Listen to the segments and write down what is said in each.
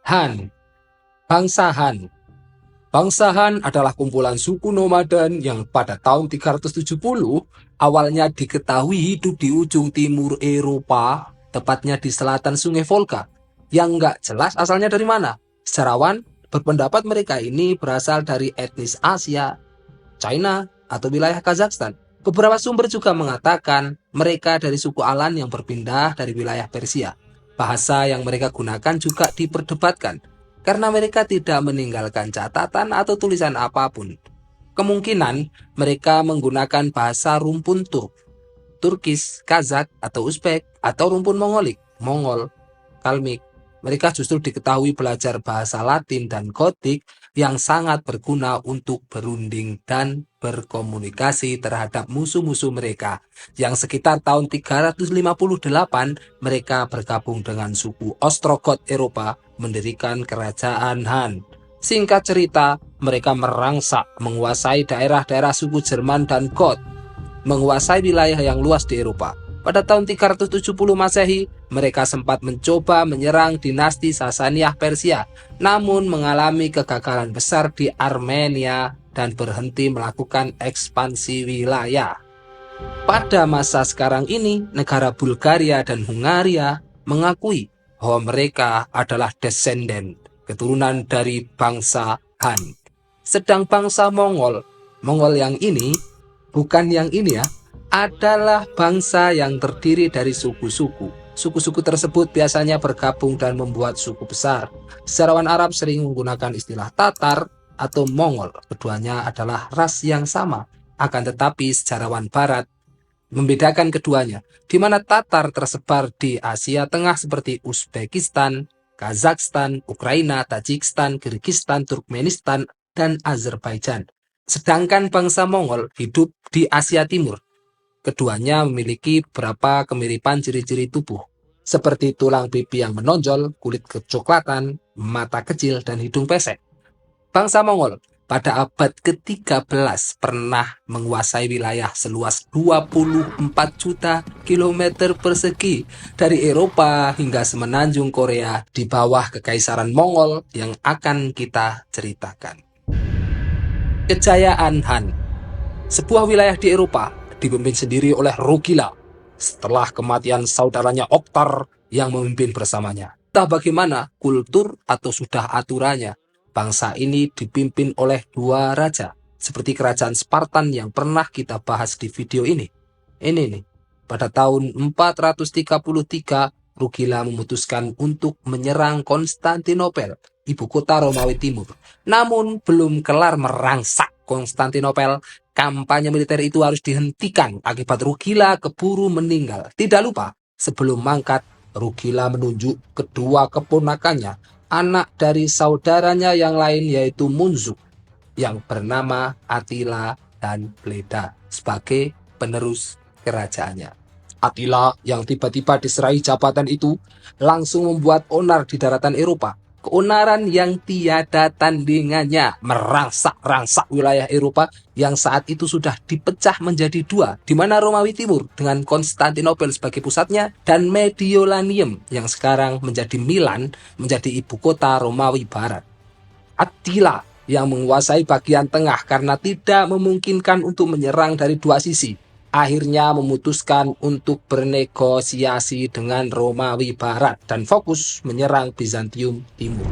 Han, bangsa Han. Bangsa Han adalah kumpulan suku nomaden yang pada tahun 370 awalnya diketahui hidup di ujung timur Eropa, tepatnya di selatan Sungai Volga, yang nggak jelas asalnya dari mana. Sejarawan berpendapat mereka ini berasal dari etnis Asia, China, atau wilayah Kazakhstan. Beberapa sumber juga mengatakan mereka dari suku Alan yang berpindah dari wilayah Persia. Bahasa yang mereka gunakan juga diperdebatkan karena mereka tidak meninggalkan catatan atau tulisan apapun. Kemungkinan mereka menggunakan bahasa rumpun Turk, Turkis, Kazak, atau Uzbek, atau rumpun Mongolik, Mongol, Kalmik. Mereka justru diketahui belajar bahasa Latin dan Gotik yang sangat berguna untuk berunding dan berkomunikasi terhadap musuh-musuh mereka. Yang sekitar tahun 358 mereka bergabung dengan suku Ostrogot Eropa mendirikan kerajaan Han. Singkat cerita, mereka merangsak menguasai daerah-daerah suku Jerman dan Goth, menguasai wilayah yang luas di Eropa. Pada tahun 370 Masehi, mereka sempat mencoba menyerang dinasti Sasaniyah Persia, namun mengalami kegagalan besar di Armenia dan berhenti melakukan ekspansi wilayah. Pada masa sekarang ini, negara Bulgaria dan Hungaria mengakui bahwa mereka adalah descendant, keturunan dari bangsa Han. Sedang bangsa Mongol, Mongol yang ini, bukan yang ini ya, adalah bangsa yang terdiri dari suku-suku. Suku-suku tersebut biasanya bergabung dan membuat suku besar. Sejarawan Arab sering menggunakan istilah Tatar atau Mongol. Keduanya adalah ras yang sama. Akan tetapi sejarawan Barat membedakan keduanya, di mana Tatar tersebar di Asia Tengah seperti Uzbekistan, Kazakhstan, Ukraina, Tajikistan, Kyrgyzstan, Turkmenistan, dan Azerbaijan. Sedangkan bangsa Mongol hidup di Asia Timur. Keduanya memiliki beberapa kemiripan ciri-ciri tubuh, seperti tulang pipi yang menonjol, kulit kecoklatan, mata kecil, dan hidung pesek. Bangsa Mongol pada abad ke-13 pernah menguasai wilayah seluas 24 juta kilometer persegi dari Eropa hingga semenanjung Korea di bawah kekaisaran Mongol yang akan kita ceritakan. Kejayaan Han. Sebuah wilayah di Eropa dipimpin sendiri oleh Rugila setelah kematian saudaranya Oktar yang memimpin bersamanya. Entah bagaimana kultur atau sudah aturannya, bangsa ini dipimpin oleh dua raja, seperti kerajaan Spartan yang pernah kita bahas di video ini. Ini nih, pada tahun 433, Rugila memutuskan untuk menyerang Konstantinopel, ibu kota Romawi Timur. Namun belum kelar merangsak Konstantinopel, kampanye militer itu harus dihentikan akibat Rugila keburu meninggal. Tidak lupa, sebelum mangkat, Rugila menunjuk kedua keponakannya, anak dari saudaranya yang lain yaitu Munzuk, yang bernama Attila dan Bleda sebagai penerus kerajaannya. Attila yang tiba-tiba diserai jabatan itu langsung membuat onar di daratan Eropa. Keonaran yang tiada tandingannya, merangsak-rangsak wilayah Eropa yang saat itu sudah dipecah menjadi dua, di mana Romawi Timur dengan Konstantinopel sebagai pusatnya dan Mediolanum yang sekarang menjadi Milan menjadi ibu kota Romawi Barat. Attila yang menguasai bagian tengah karena tidak memungkinkan untuk menyerang dari dua sisi, akhirnya memutuskan untuk bernegosiasi dengan Romawi Barat dan fokus menyerang Bizantium Timur.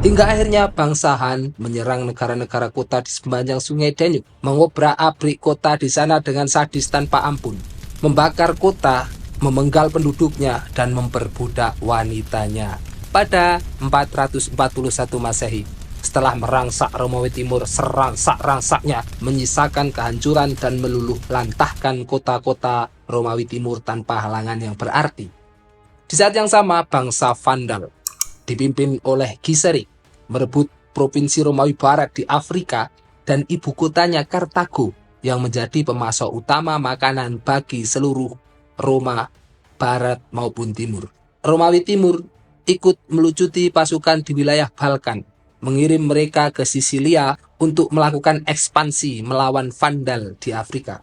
Hingga akhirnya bangsa Han menyerang negara-negara kota di sepanjang sungai Danube, mengobrak-abrik kota di sana dengan sadis tanpa ampun, membakar kota, memenggal penduduknya, dan memperbudak wanitanya. Pada 441 Masehi, setelah merangsak Romawi Timur serangsak-rangsaknya, menyisakan kehancuran dan meluluh lantahkan kota-kota Romawi Timur tanpa halangan yang berarti. Di saat yang sama, bangsa Vandal dipimpin oleh Ghiserik merebut provinsi Romawi Barat di Afrika dan ibu kotanya Kartago yang menjadi pemasok utama makanan bagi seluruh Roma Barat maupun Timur. Romawi Timur ikut melucuti pasukan di wilayah Balkan, mengirim mereka ke Sisilia untuk melakukan ekspansi melawan Vandal di Afrika.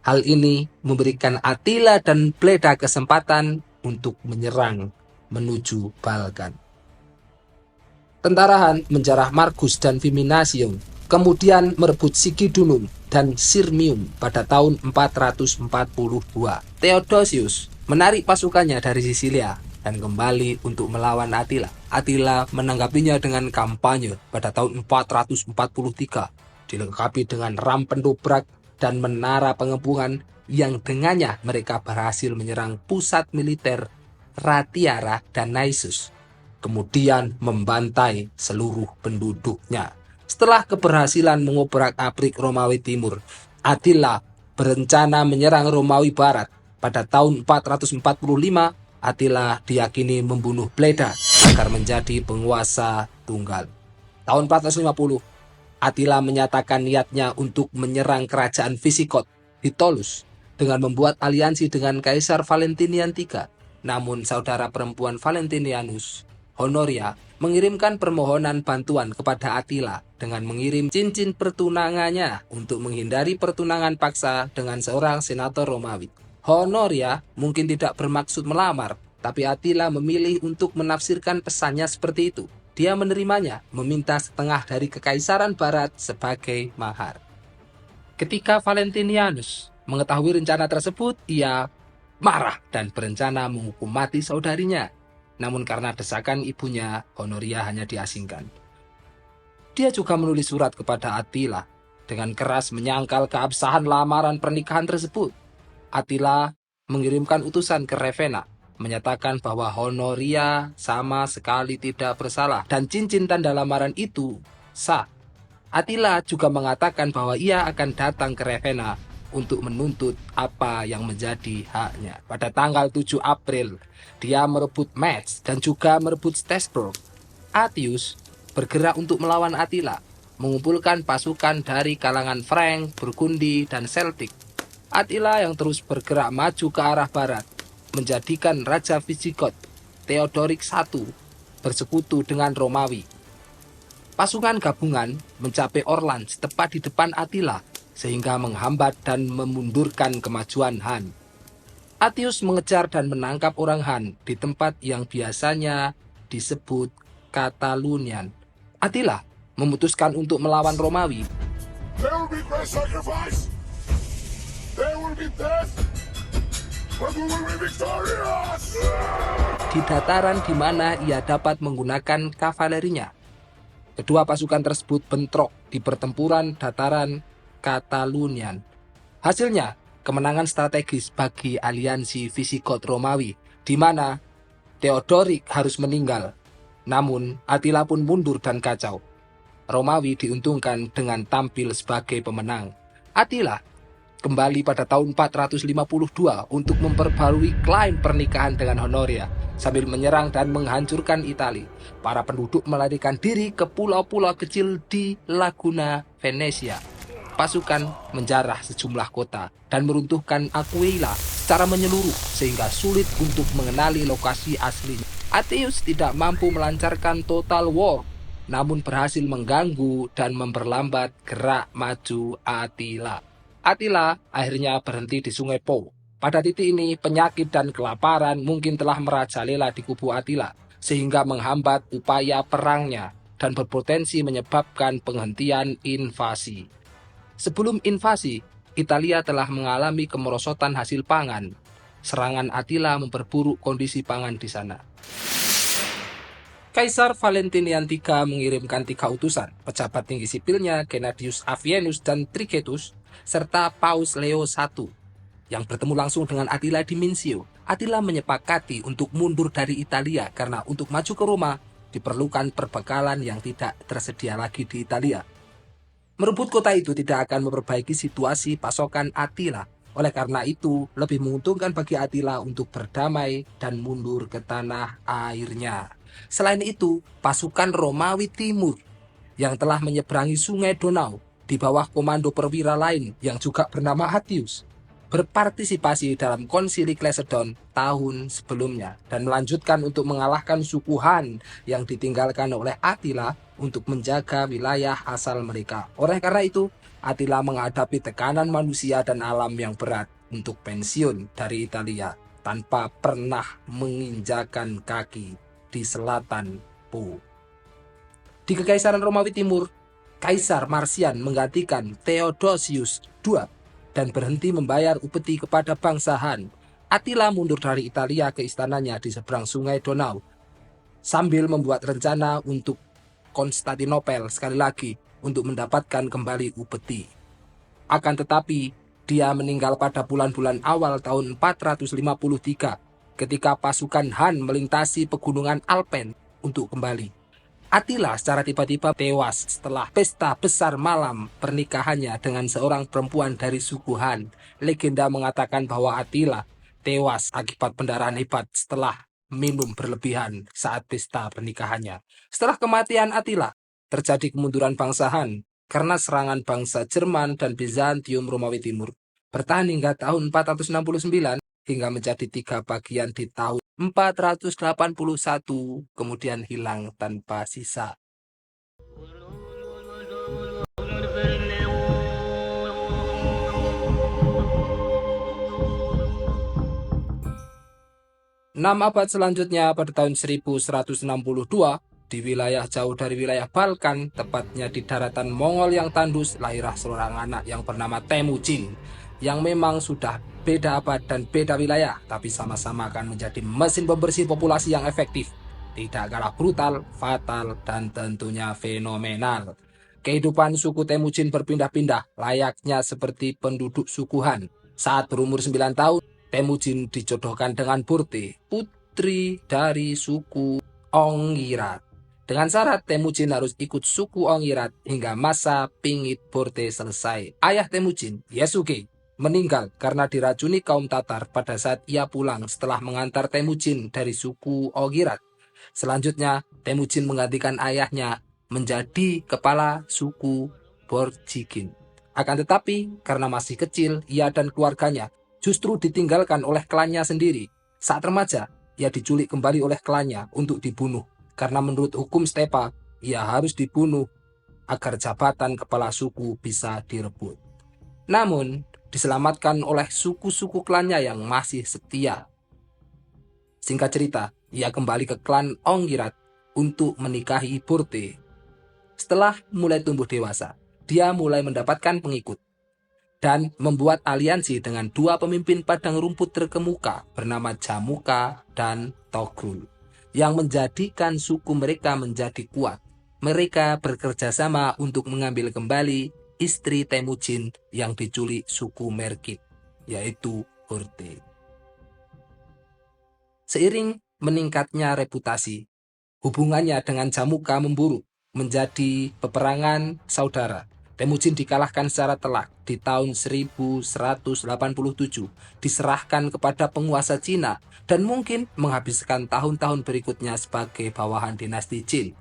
Hal ini memberikan Attila dan Bleda kesempatan untuk menyerang menuju Balkan. Tentara Han menjarah Margus dan Viminacium, kemudian merebut Sigidunum dan Sirmium pada tahun 442. Theodosius menarik pasukannya dari Sisilia dan kembali untuk melawan Attila. Attila menanggapinya dengan kampanye pada tahun 443, dilengkapi dengan ram pendobrak dan menara pengepungan yang dengannya mereka berhasil menyerang pusat militer Ratiara dan Naissus, kemudian membantai seluruh penduduknya. Setelah keberhasilan mengobrak-abrik Romawi Timur, Attila berencana menyerang Romawi Barat. Pada tahun 445, Attila diyakini membunuh Bleda agar menjadi penguasa tunggal. Tahun 450, Attila menyatakan niatnya untuk menyerang kerajaan Visikot di Tolus dengan membuat aliansi dengan Kaisar Valentinian III. Namun saudara perempuan Valentinianus, Honoria, mengirimkan permohonan bantuan kepada Attila dengan mengirim cincin pertunangannya untuk menghindari pertunangan paksa dengan seorang senator Romawi. Honoria mungkin tidak bermaksud melamar, tapi Attila memilih untuk menafsirkan pesannya seperti itu. Dia menerimanya, meminta setengah dari kekaisaran barat sebagai mahar. Ketika Valentinianus mengetahui rencana tersebut, ia marah dan berencana menghukum mati saudarinya. Namun karena desakan ibunya, Honoria hanya diasingkan. Dia juga menulis surat kepada Attila dengan keras menyangkal keabsahan lamaran pernikahan tersebut. Attila mengirimkan utusan ke Ravenna, menyatakan bahwa Honoria sama sekali tidak bersalah dan cincin tanda lamaran itu sah. Attila juga mengatakan bahwa ia akan datang ke Ravenna untuk menuntut apa yang menjadi haknya. Pada tanggal 7 April, dia merebut Metz dan juga merebut Strasbourg. Aetius bergerak untuk melawan Attila, mengumpulkan pasukan dari kalangan Frank, Burgundi, dan Celtic. Attila yang terus bergerak maju ke arah barat, menjadikan Raja Visigot Theodoric I bersekutu dengan Romawi. Pasukan gabungan mencapai Orleans tepat di depan Attila, sehingga menghambat dan memundurkan kemajuan Han. Aetius mengejar dan menangkap orang Han di tempat yang biasanya disebut Catalunian. Attila memutuskan untuk melawan Romawi. There will be great sacrifice. There will be death. But we will be victorious. Di dataran di mana ia dapat menggunakan kavalerinya. Kedua pasukan tersebut bentrok di pertempuran dataran Catalunian. Hasilnya, kemenangan strategis bagi aliansi Visigot Romawi, di mana Theodoric harus meninggal. Namun, Attila pun mundur dan kacau. Romawi diuntungkan dengan tampil sebagai pemenang. Attila kembali pada tahun 452 untuk memperbarui klaim pernikahan dengan Honoria sambil menyerang dan menghancurkan Italia. Para penduduk melarikan diri ke pulau-pulau kecil di Laguna Venesia. Pasukan menjarah sejumlah kota dan meruntuhkan Aquila secara menyeluruh sehingga sulit untuk mengenali lokasi aslinya. Aetius tidak mampu melancarkan total war, namun berhasil mengganggu dan memperlambat gerak maju Attila. Attila akhirnya berhenti di Sungai Po. Pada titik ini, penyakit dan kelaparan mungkin telah merajalela di kubu Attila, sehingga menghambat upaya perangnya dan berpotensi menyebabkan penghentian invasi. Sebelum invasi, Italia telah mengalami kemerosotan hasil pangan. Serangan Attila memperburuk kondisi pangan di sana. Kaisar Valentinian III mengirimkan 3 utusan, pejabat tinggi sipilnya Gennadius Avienus dan Trigetus, serta Paus Leo I, yang bertemu langsung dengan Attila di Mincio. Attila menyepakati untuk mundur dari Italia karena untuk maju ke Roma diperlukan perbekalan yang tidak tersedia lagi di Italia. Merebut kota itu tidak akan memperbaiki situasi pasokan Attila. Oleh karena itu, lebih menguntungkan bagi Attila untuk berdamai dan mundur ke tanah airnya. Selain itu, pasukan Romawi Timur yang telah menyeberangi sungai Donau di bawah komando perwira lain yang juga bernama Aetius berpartisipasi dalam konsili Chalcedon tahun sebelumnya dan melanjutkan untuk mengalahkan suku Han yang ditinggalkan oleh Attila untuk menjaga wilayah asal mereka. Oleh karena itu, Attila menghadapi tekanan manusia dan alam yang berat untuk pensiun dari Italia tanpa pernah menginjakan kaki di selatan Po. Di Kekaisaran Romawi Timur, Kaisar Marsian menggantikan Theodosius II dan berhenti membayar upeti kepada bangsa Han. Attila mundur dari Italia ke istananya di seberang sungai Donau, sambil membuat rencana untuk Konstantinopel sekali lagi untuk mendapatkan kembali upeti. Akan tetapi, dia meninggal pada bulan-bulan awal tahun 453 ketika pasukan Han melintasi pegunungan Alpen untuk kembali. Attila secara tiba-tiba tewas setelah pesta besar malam pernikahannya dengan seorang perempuan dari suku Han. Legenda mengatakan bahwa Attila tewas akibat pendarahan hebat setelah minum berlebihan saat pesta pernikahannya. Setelah kematian Attila, terjadi kemunduran bangsa Han karena serangan bangsa Jerman dan Bizantium Romawi Timur. Bertahan hingga tahun 469 hingga menjadi 3 bagian di tahun 481, kemudian hilang tanpa sisa. Enam abad selanjutnya, pada tahun 1162, di wilayah jauh dari wilayah Balkan, tepatnya di daratan Mongol yang tandus, lahirlah seorang anak yang bernama Temujin, yang memang sudah beda abad dan beda wilayah, tapi sama-sama akan menjadi mesin pembersih populasi yang efektif, tidak kalah brutal, fatal, dan tentunya fenomenal. Kehidupan suku Temujin berpindah-pindah, layaknya seperti penduduk suku Han. Saat berumur 9 tahun, Temujin dijodohkan dengan Burte, putri dari suku Onggirat. Dengan syarat Temujin harus ikut suku Onggirat hingga masa pingit Burte selesai. Ayah Temujin, Yasuke, meninggal karena diracuni kaum Tatar pada saat ia pulang setelah mengantar Temujin dari suku Onggirat. Selanjutnya, Temujin menggantikan ayahnya menjadi kepala suku Borjigin. Akan tetapi, karena masih kecil, ia dan keluarganya justru ditinggalkan oleh klannya sendiri. Saat remaja, ia diculik kembali oleh klannya untuk dibunuh. Karena menurut hukum Stepa, ia harus dibunuh agar jabatan kepala suku bisa direbut. Namun, diselamatkan oleh suku-suku klannya yang masih setia. Singkat cerita, ia kembali ke klan Onggirat untuk menikahi Burte. Setelah mulai tumbuh dewasa, dia mulai mendapatkan pengikut dan membuat aliansi dengan 2 pemimpin padang rumput terkemuka bernama Jamuka dan Togrul, yang menjadikan suku mereka menjadi kuat. Mereka bekerja sama untuk mengambil kembali istri Temujin yang diculik suku Merkit, yaitu Burte. Seiring meningkatnya reputasi, hubungannya dengan Jamuka memburuk menjadi peperangan saudara. Temujin dikalahkan secara telak di tahun 1187, diserahkan kepada penguasa Cina, dan mungkin menghabiskan tahun-tahun berikutnya sebagai bawahan dinasti Qin.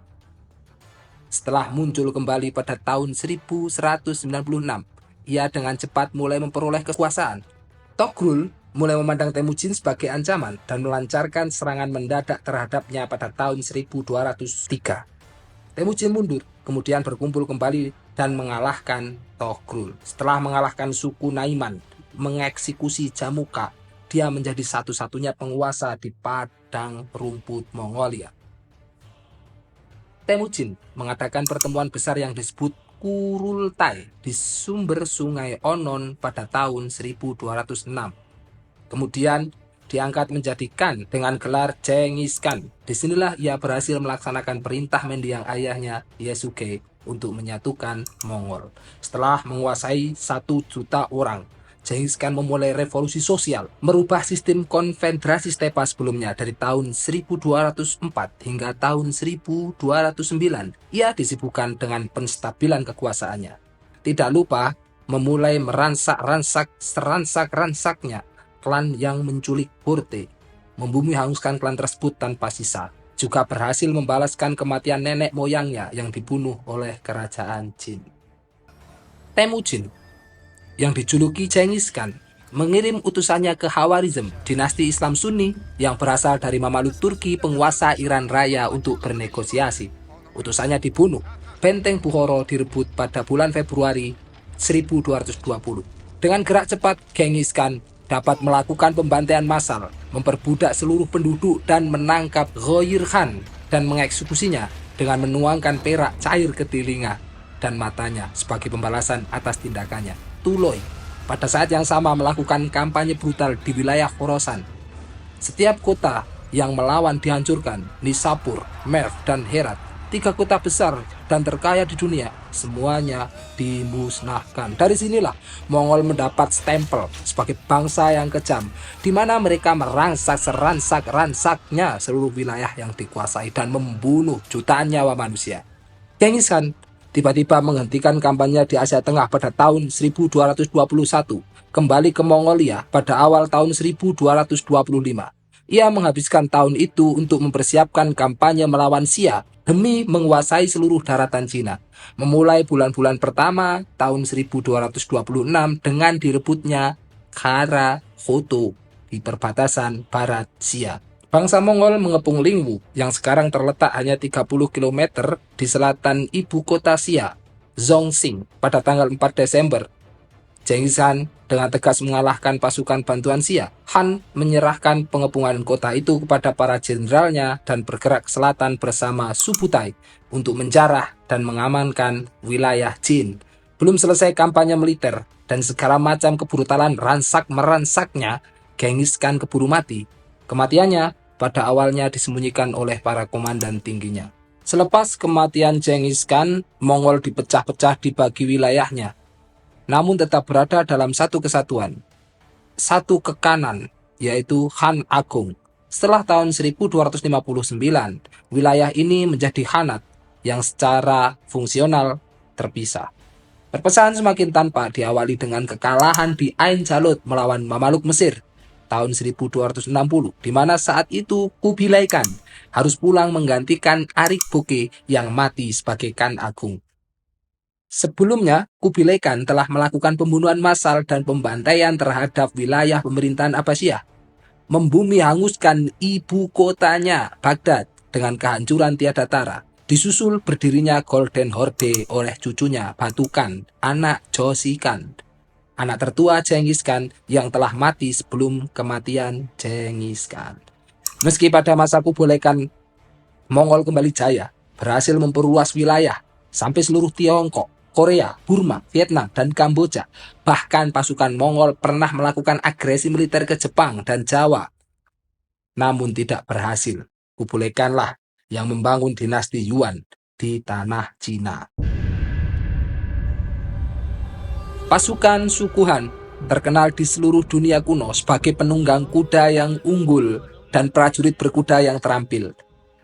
Setelah muncul kembali pada tahun 1196, ia dengan cepat mulai memperoleh kekuasaan. Togrul mulai memandang Temujin sebagai ancaman dan melancarkan serangan mendadak terhadapnya pada tahun 1203. Temujin mundur, kemudian berkumpul kembali dan mengalahkan Togrul. Setelah mengalahkan suku Naiman, mengeksekusi Jamuka, dia menjadi satu-satunya penguasa di padang rumput Mongolia. Temujin mengadakan pertemuan besar yang disebut Kurultai di sumber sungai Onon pada tahun 1206. Kemudian diangkat menjadi Khan dengan gelar Genghis Khan. Disinilah ia berhasil melaksanakan perintah mendiang ayahnya Yasuke untuk menyatukan Mongol. Setelah menguasai 1 juta orang, Genghis Khan memulai revolusi sosial, merubah sistem konfederasi Stepa sebelumnya dari tahun 1204 hingga tahun 1209. Ia disibukkan dengan penstabilan kekuasaannya. Tidak lupa memulai meransak-ransaknya klan yang menculik Burte, membumi hanguskan klan tersebut tanpa sisa. Juga berhasil membalaskan kematian nenek moyangnya yang dibunuh oleh kerajaan Jin. Temujin, yang dijuluki Genghis Khan, mengirim utusannya ke Khawarizm, dinasti Islam Sunni yang berasal dari Mamaluk Turki, penguasa Iran Raya, untuk bernegosiasi. Utusannya dibunuh. Benteng Bukhara direbut pada bulan Februari 1220. Dengan gerak cepat, Genghis Khan dapat melakukan pembantaian massal, memperbudak seluruh penduduk, dan menangkap Ghoir Khan dan mengeksekusinya. dengan menuangkan perak cair ke telinga dan matanya sebagai pembalasan atas tindakannya. Tuloi pada saat yang sama melakukan kampanye brutal di wilayah Khorasan. Setiap kota yang melawan dihancurkan. Nishapur, Merv, dan Herat, 3 kota besar dan terkaya di dunia, semuanya dimusnahkan. Dari sinilah Mongol mendapat stempel sebagai bangsa yang kejam, di mana mereka merangsak seransak-ransaknya seluruh wilayah yang dikuasai dan membunuh jutaan nyawa manusia. Genghis Khan tiba-tiba menghentikan kampanye di Asia Tengah pada tahun 1221, kembali ke Mongolia pada awal tahun 1225. Ia menghabiskan tahun itu untuk mempersiapkan kampanye melawan Xia demi menguasai seluruh daratan Cina. Memulai bulan-bulan pertama tahun 1226 dengan direbutnya Kara Khoto di perbatasan barat Xia. Bangsa Mongol mengepung Lingwu yang sekarang terletak hanya 30 km di selatan ibu kota Xia, Zhongxing, pada tanggal 4 Desember. Genghis Khan dengan tegas mengalahkan pasukan bantuan Xia. Han menyerahkan pengepungan kota itu kepada para jenderalnya dan bergerak ke selatan bersama Subutai untuk menjarah dan mengamankan wilayah Jin. Belum selesai kampanye militer dan segala macam kebrutalan ransak-meransaknya, Genghis Khan keburu mati. Kematiannya pada awalnya disembunyikan oleh para komandan tingginya. Selepas kematian Genghis Khan, Mongol dipecah-pecah dibagi wilayahnya, namun tetap berada dalam satu kesatuan, satu kekanan, yaitu Han Agung. Setelah tahun 1259, wilayah ini menjadi Khanat yang secara fungsional terpisah. Perpecahan semakin tampak diawali dengan kekalahan di Ain Jalut melawan Mamaluk Mesir tahun 1260, di mana saat itu Kubilai Khan harus pulang menggantikan Arik Boke yang mati sebagai Khan Agung. Sebelumnya, Kubilai Khan telah melakukan pembunuhan massal dan pembantaian terhadap wilayah pemerintahan Abbasiyah, membumi hanguskan ibu kotanya, Baghdad, dengan kehancuran tiada tara. Disusul berdirinya Golden Horde oleh cucunya, Batu Khan, anak Joshi Khan, anak tertua Genghis Khan yang telah mati sebelum kematian Genghis Khan. Meski pada masa Kubilai Khan, Mongol kembali jaya, berhasil memperluas wilayah sampai seluruh Tiongkok, Korea, Burma, Vietnam, dan Kamboja. Bahkan pasukan Mongol pernah melakukan agresi militer ke Jepang dan Jawa. Namun tidak berhasil. Kubilai Khan lah yang membangun dinasti Yuan di tanah Cina. Pasukan suku Han terkenal di seluruh dunia kuno sebagai penunggang kuda yang unggul dan prajurit berkuda yang terampil.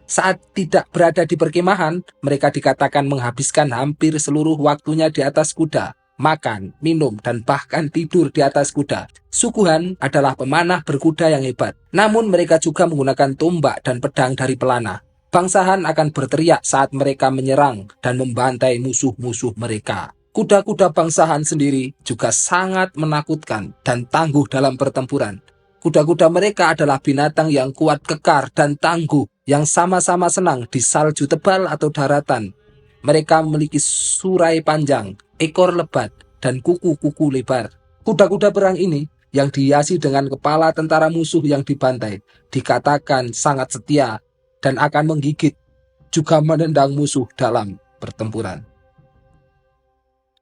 Saat tidak berada di perkemahan, mereka dikatakan menghabiskan hampir seluruh waktunya di atas kuda, makan, minum, dan bahkan tidur di atas kuda. Suku Han adalah pemanah berkuda yang hebat, namun mereka juga menggunakan tombak dan pedang dari pelana. Bangsa Han akan berteriak saat mereka menyerang dan membantai musuh-musuh mereka. Kuda-kuda bangsa Han sendiri juga sangat menakutkan dan tangguh dalam pertempuran. Kuda-kuda mereka adalah binatang yang kuat, kekar, dan tangguh, yang sama-sama senang di salju tebal atau daratan. Mereka memiliki surai panjang, ekor lebat, dan kuku-kuku lebar. Kuda-kuda perang ini yang dihiasi dengan kepala tentara musuh yang dibantai, dikatakan sangat setia dan akan menggigit, juga menendang musuh dalam pertempuran.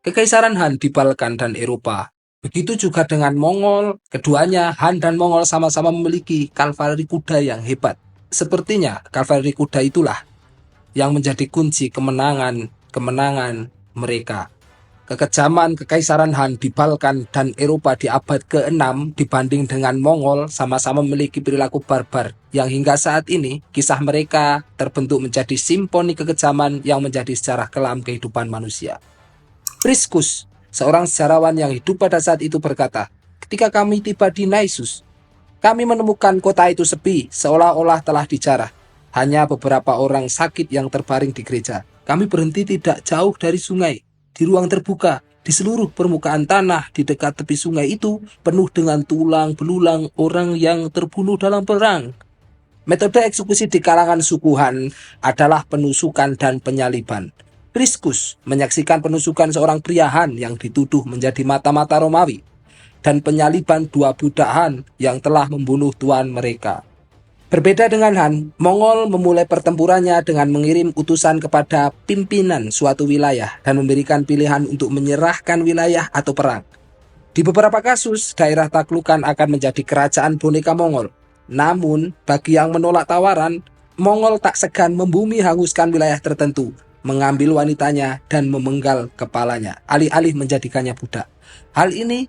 Kekaisaran Han di Balkan dan Eropa. Begitu juga dengan Mongol, keduanya Han dan Mongol sama-sama memiliki kavaleri kuda yang hebat. Sepertinya kavaleri kuda itulah yang menjadi kunci kemenangan mereka. Kekejaman Kekaisaran Han di Balkan dan Eropa di abad ke-6 dibanding dengan Mongol sama-sama memiliki perilaku barbar yang hingga saat ini kisah mereka terbentuk menjadi simfoni kekejaman yang menjadi sejarah kelam kehidupan manusia. Priscus, seorang sejarawan yang hidup pada saat itu berkata, "Ketika kami tiba di Naissus, kami menemukan kota itu sepi, seolah-olah telah dijarah. Hanya beberapa orang sakit yang terbaring di gereja. Kami berhenti tidak jauh dari sungai, di ruang terbuka. Di seluruh permukaan tanah di dekat tepi sungai itu penuh dengan tulang belulang orang yang terbunuh dalam perang." Metode eksekusi di kalangan suku Han adalah penusukan dan penyaliban. Priscus menyaksikan penusukan seorang pria Han yang dituduh menjadi mata-mata Romawi dan penyaliban 2 budak Han yang telah membunuh tuan mereka. Berbeda dengan Han, Mongol memulai pertempurannya dengan mengirim utusan kepada pimpinan suatu wilayah dan memberikan pilihan untuk menyerahkan wilayah atau perang. Di beberapa kasus, daerah taklukan akan menjadi kerajaan boneka Mongol. Namun, bagi yang menolak tawaran, Mongol tak segan membumi hanguskan wilayah tertentu, mengambil wanitanya dan memenggal kepalanya, alih-alih menjadikannya budak. Hal ini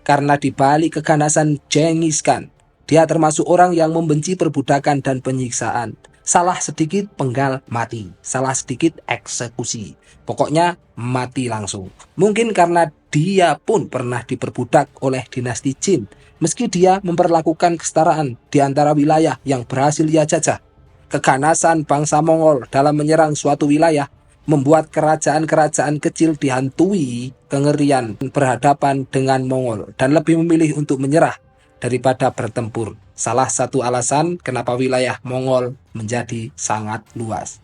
karena dibalik keganasan Genghis Khan, dia termasuk orang yang membenci perbudakan dan penyiksaan. Salah sedikit penggal mati, salah sedikit eksekusi. Pokoknya mati langsung. Mungkin karena dia pun pernah diperbudak oleh dinasti Jin, meski dia memperlakukan kesetaraan di antara wilayah yang berhasil ia jajah. Keganasan bangsa Mongol dalam menyerang suatu wilayah membuat kerajaan-kerajaan kecil dihantui kengerian berhadapan dengan Mongol dan lebih memilih untuk menyerah daripada bertempur. Salah satu alasan kenapa wilayah Mongol menjadi sangat luas.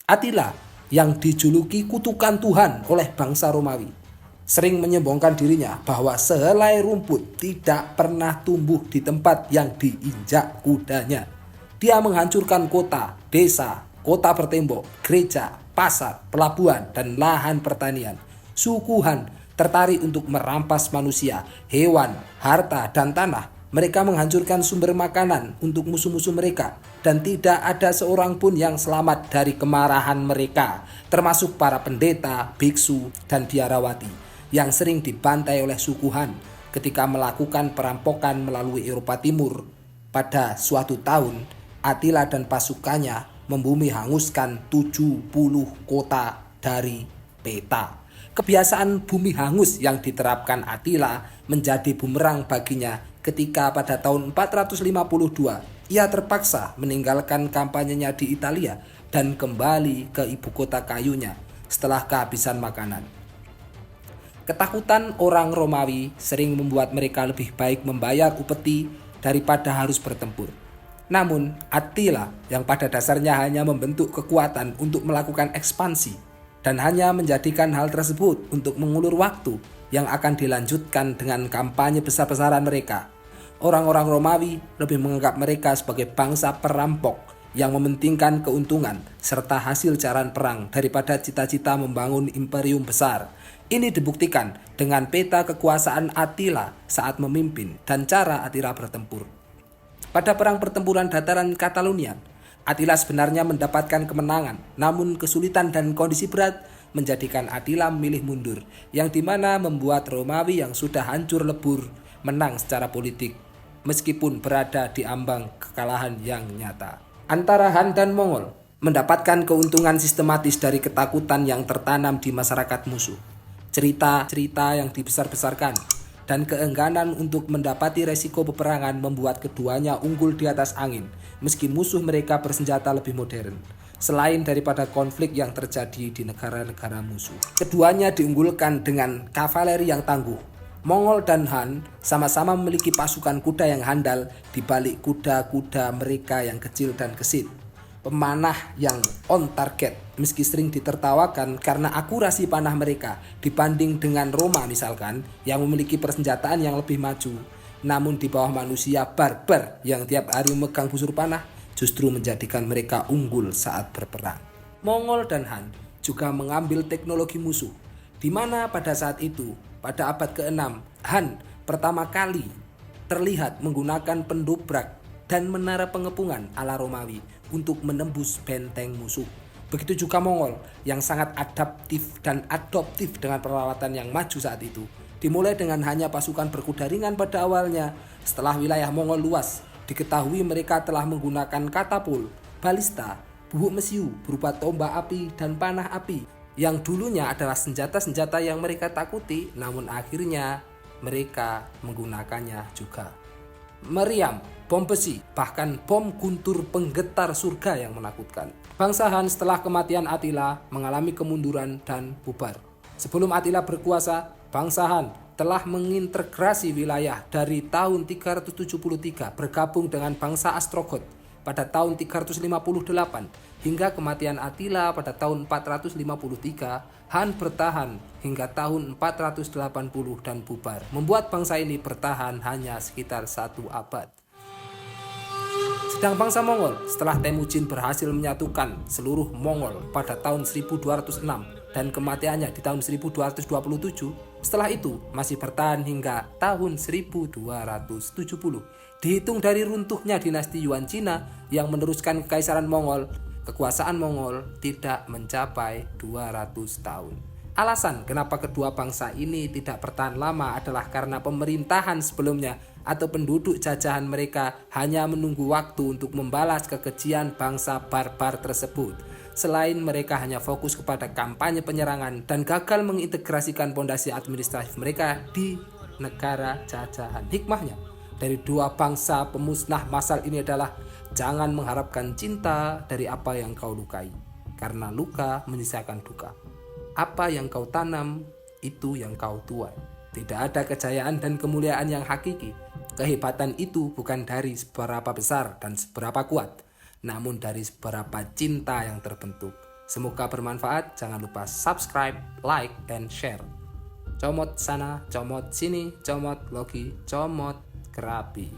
Attila yang dijuluki kutukan Tuhan oleh bangsa Romawi sering menyombongkan dirinya bahwa sehelai rumput tidak pernah tumbuh di tempat yang diinjak kudanya. Dia menghancurkan kota, desa, kota bertembok, gereja, pasar, pelabuhan, dan lahan pertanian. Suku Han tertarik untuk merampas manusia, hewan, harta, dan tanah. Mereka menghancurkan sumber makanan untuk musuh-musuh mereka, dan tidak ada seorang pun yang selamat dari kemarahan mereka, termasuk para pendeta, biksu, dan biarawati yang sering dibantai oleh suku Han ketika melakukan perampokan melalui Eropa Timur. Pada suatu tahun, Attila dan pasukannya membumi hanguskan 70 kota dari peta. Kebiasaan bumi hangus yang diterapkan Attila menjadi bumerang baginya ketika pada tahun 452 ia terpaksa meninggalkan kampanyenya di Italia dan kembali ke ibu kota kayunya setelah kehabisan makanan. Ketakutan orang Romawi sering membuat mereka lebih baik membayar upeti daripada harus bertempur. Namun Attila yang pada dasarnya hanya membentuk kekuatan untuk melakukan ekspansi dan hanya menjadikan hal tersebut untuk mengulur waktu yang akan dilanjutkan dengan kampanye besar-besaran mereka. Orang-orang Romawi lebih menganggap mereka sebagai bangsa perampok yang mementingkan keuntungan serta hasil jaran perang daripada cita-cita membangun imperium besar. Ini dibuktikan dengan peta kekuasaan Attila saat memimpin dan cara Attila bertempur. Pada perang pertempuran dataran Catalonia, Attila sebenarnya mendapatkan kemenangan, namun kesulitan dan kondisi berat menjadikan Attila memilih mundur, yang dimana membuat Romawi yang sudah hancur lebur menang secara politik, meskipun berada di ambang kekalahan yang nyata. Antara Han dan Mongol mendapatkan keuntungan sistematis dari ketakutan yang tertanam di masyarakat musuh. Cerita-cerita yang dibesar-besarkan dan keengganan untuk mendapati resiko peperangan membuat keduanya unggul di atas angin, meski musuh mereka bersenjata lebih modern. Selain daripada konflik yang terjadi di negara-negara musuh, keduanya diunggulkan dengan kavaleri yang tangguh. Mongol dan Han sama-sama memiliki pasukan kuda yang handal di balik kuda-kuda mereka yang kecil dan gesit. Pemanah yang on target, meski sering ditertawakan karena akurasi panah mereka dibanding dengan Roma misalkan yang memiliki persenjataan yang lebih maju. Namun di bawah manusia barbar yang tiap hari memegang busur panah justru menjadikan mereka unggul saat berperang. Mongol dan Han juga mengambil teknologi musuh, di mana pada saat itu, pada abad ke-6, Han pertama kali terlihat menggunakan pendobrak dan menara pengepungan ala Romawi untuk menembus benteng musuh. Begitu juga Mongol yang sangat adaptif dan adoptif dengan peralatan yang maju saat itu. Dimulai dengan hanya pasukan berkuda ringan pada awalnya. Setelah wilayah Mongol luas, diketahui mereka telah menggunakan katapul, balista, bubuk mesiu berupa tombak api dan panah api yang dulunya adalah senjata-senjata yang mereka takuti, namun akhirnya mereka menggunakannya juga. Meriam, bom besi, bahkan bom guntur penggetar surga yang menakutkan. Bangsa Han setelah kematian Attila mengalami kemunduran dan bubar. Sebelum Attila berkuasa, bangsa Han telah mengintegrasi wilayah dari tahun 373 bergabung dengan bangsa Ostrogoth pada tahun 358 hingga kematian Attila pada tahun 453. Han bertahan hingga tahun 480 dan bubar, membuat bangsa ini bertahan hanya sekitar 1 abad. Sedang bangsa Mongol setelah Temujin berhasil menyatukan seluruh Mongol pada tahun 1206 dan kematiannya di tahun 1227, setelah itu masih bertahan hingga tahun 1270. Dihitung dari runtuhnya dinasti Yuan Cina yang meneruskan kekaisaran Mongol, kekuasaan Mongol tidak mencapai 200 tahun. Alasan kenapa kedua bangsa ini tidak bertahan lama adalah karena pemerintahan sebelumnya atau penduduk jajahan mereka hanya menunggu waktu untuk membalas kekejian bangsa barbar tersebut. Selain mereka hanya fokus kepada kampanye penyerangan dan gagal mengintegrasikan fondasi administratif mereka di negara jajahan. Hikmahnya dari dua bangsa pemusnah massal ini adalah jangan mengharapkan cinta dari apa yang kau lukai, karena luka menyisakan duka. Apa yang kau tanam, itu yang kau tuai. Tidak ada kejayaan dan kemuliaan yang hakiki. Kehebatan itu bukan dari seberapa besar dan seberapa kuat, namun dari seberapa cinta yang terbentuk. Semoga bermanfaat. Jangan lupa subscribe, like, and share. Comot sana, comot sini, comot logi, comot kerapi.